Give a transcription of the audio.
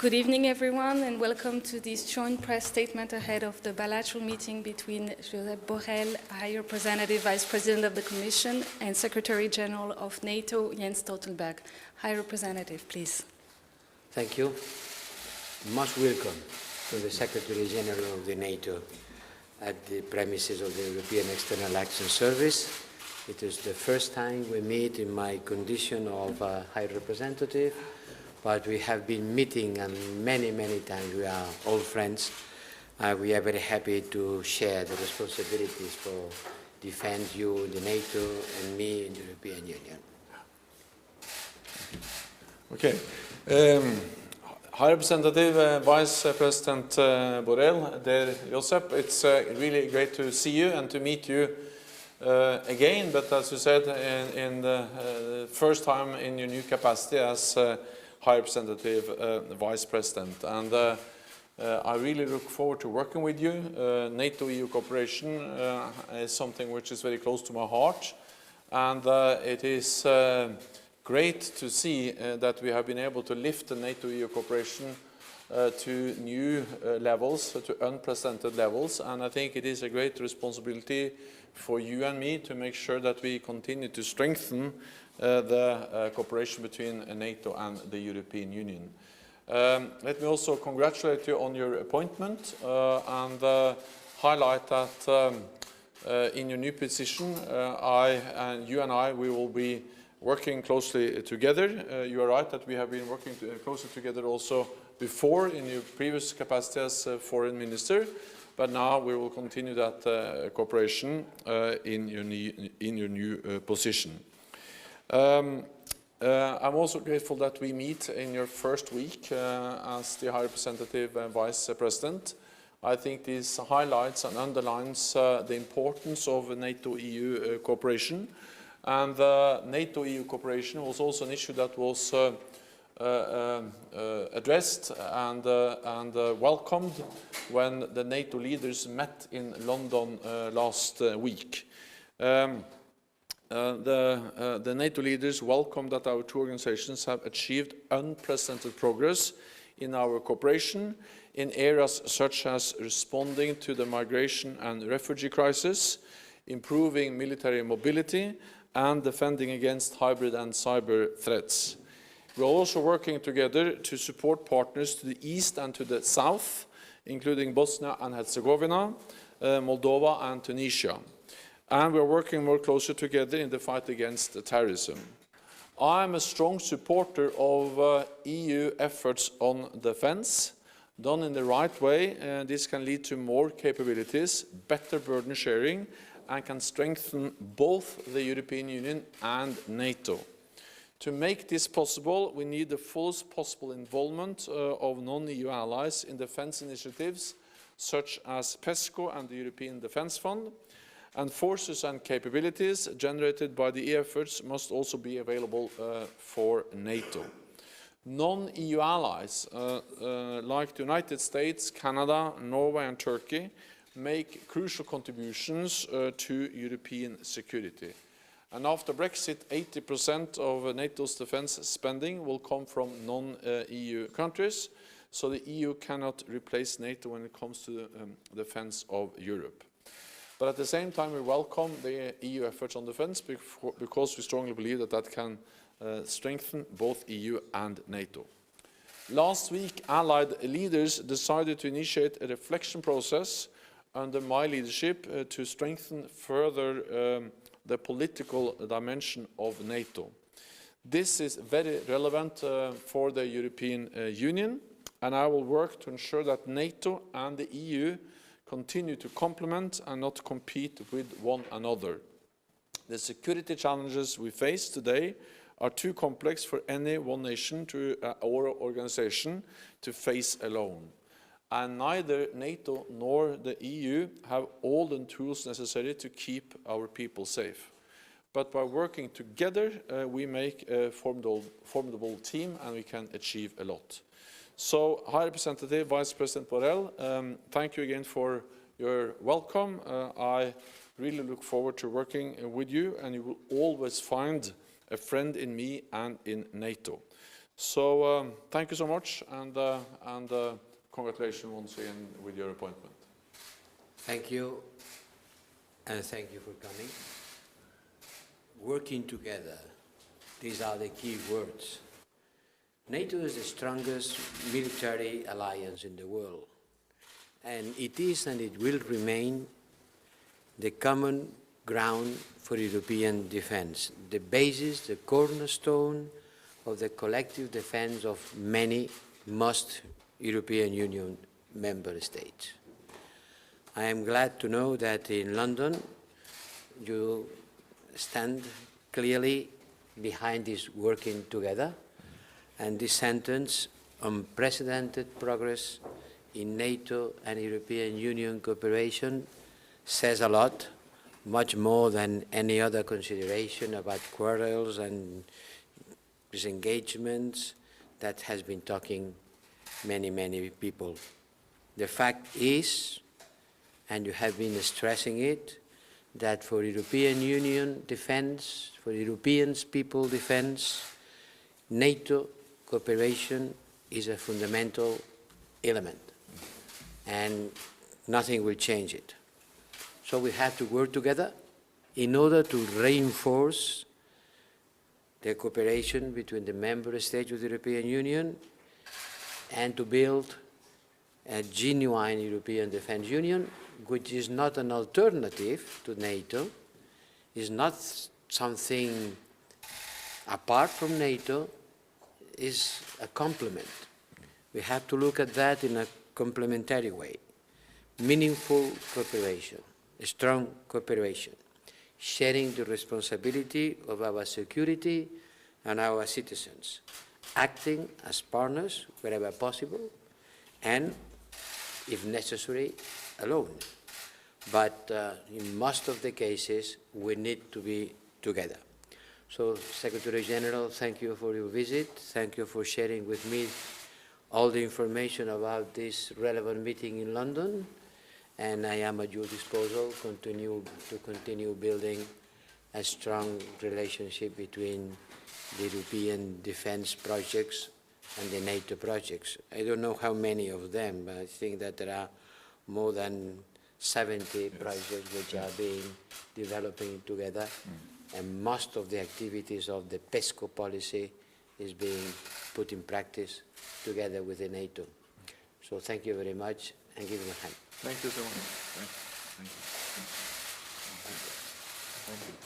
Good evening, everyone, and welcome to this joint press statement ahead of the bilateral meeting between Josep Borrell, High Representative Vice President of the Commission, and Secretary General of NATO, Jens Stoltenberg. High Representative, please. Thank you. Most welcome to the Secretary General of the NATO at the premises of the European External Action Service. It is the first time we meet in my condition of High Representative, but we have been meeting many times. We are old friends. We are very happy to share the responsibilities for defend you, the NATO, and me in the European Union. Okay. High Representative Vice President Borrell, dear Josep, it's really great to see you and to meet you again, but as you said, in the first time in your new capacity as High Representative Vice President. And I really look forward to working with you. NATO-EU cooperation is something which is very close to my heart, and it is great to see that we have been able to lift the NATO-EU cooperation to new levels, to unprecedented levels, and I think it is a great responsibility for you and me to make sure that we continue to strengthen the cooperation between NATO and the European Union. Let me also congratulate you on your appointment and highlight that in your new position, you and I, we will be working closely together. You are right that we have been working closely together also before in your previous capacity as Foreign Minister, but now we will continue that cooperation in your new position. I'm also grateful that we meet in your first week as the High Representative Vice President. I think this highlights and underlines the importance of NATO-EU cooperation. And NATO-EU cooperation was also an issue that was addressed and welcomed when the NATO leaders met in London last week. The NATO leaders welcomed that our two organizations have achieved unprecedented progress in our cooperation in areas such as responding to the migration and refugee crisis, improving military mobility, and defending against hybrid and cyber threats. We are also working together to support partners to the east and to the south, including Bosnia and Herzegovina, Moldova and Tunisia. And we are working more closely together in the fight against terrorism. I am a strong supporter of EU efforts on defense. Done in the right way, this can lead to more capabilities, better burden sharing, and can strengthen both the European Union and NATO. To make this possible, we need the fullest possible involvement of non-EU allies in defense initiatives such as PESCO and the European Defence Fund, and forces and capabilities generated by the EU efforts must also be available for NATO. Non-EU allies like the United States, Canada, Norway and Turkey make crucial contributions to European security. And after Brexit, 80% of NATO's defense spending will come from non-EU countries, so the EU cannot replace NATO when it comes to the defense of Europe. But at the same time, we welcome the EU efforts on defense because we strongly believe that that can strengthen both EU and NATO. Last week, Allied leaders decided to initiate a reflection process under my leadership to strengthen further the political dimension of NATO. This is very relevant for the European Union, and I will work to ensure that NATO and the EU continue to complement and not compete with one another. The security challenges we face today are too complex for any one nation or organization to face alone. And neither NATO nor the EU have all the tools necessary to keep our people safe. But by working together, we make a formidable team and we can achieve a lot. So, High Representative Vice President Borrell, thank you again for your welcome. I really look forward to working with you, and you will always find a friend in me and in NATO. So thank you so much, and congratulations once again with your appointment. Thank you, and thank you for coming. Working together, these are the key words. NATO is the strongest military alliance in the world, and it is and it will remain the common ground for European defense, the basis, the cornerstone of the collective defense of most European Union member states. I am glad to know that in London you stand clearly behind this working together, and this sentence, unprecedented progress in NATO and European Union cooperation, says a lot, much more than any other consideration about quarrels and disengagements that has been talking many people. The fact is, and you have been stressing it, that for European Union defense, for Europeans' people defense, NATO cooperation is a fundamental element, and nothing will change it. So we have to work together in order to reinforce the cooperation between the member states of the European Union and to build a genuine European Defence Union, which is not an alternative to NATO, is not something apart from NATO, is a complement. We have to look at that in a complementary way. Meaningful cooperation, strong cooperation, sharing the responsibility of our security and our citizens, acting as partners wherever possible, and, if necessary, alone. But in most of the cases, we need to be together. So, Secretary General, thank you for your visit. Thank you for sharing with me all the information about this relevant meeting in London. And I am at your disposal to continue building a strong relationship between the European defense projects and the NATO projects. I don't know how many of them, but I think that there are more than 70 projects which are being developing together, and most of the activities of the PESCO policy is being put in practice together with the NATO. So thank you very much, and give him a hand. Thank you so much. Thank you. Thank you. Thank you.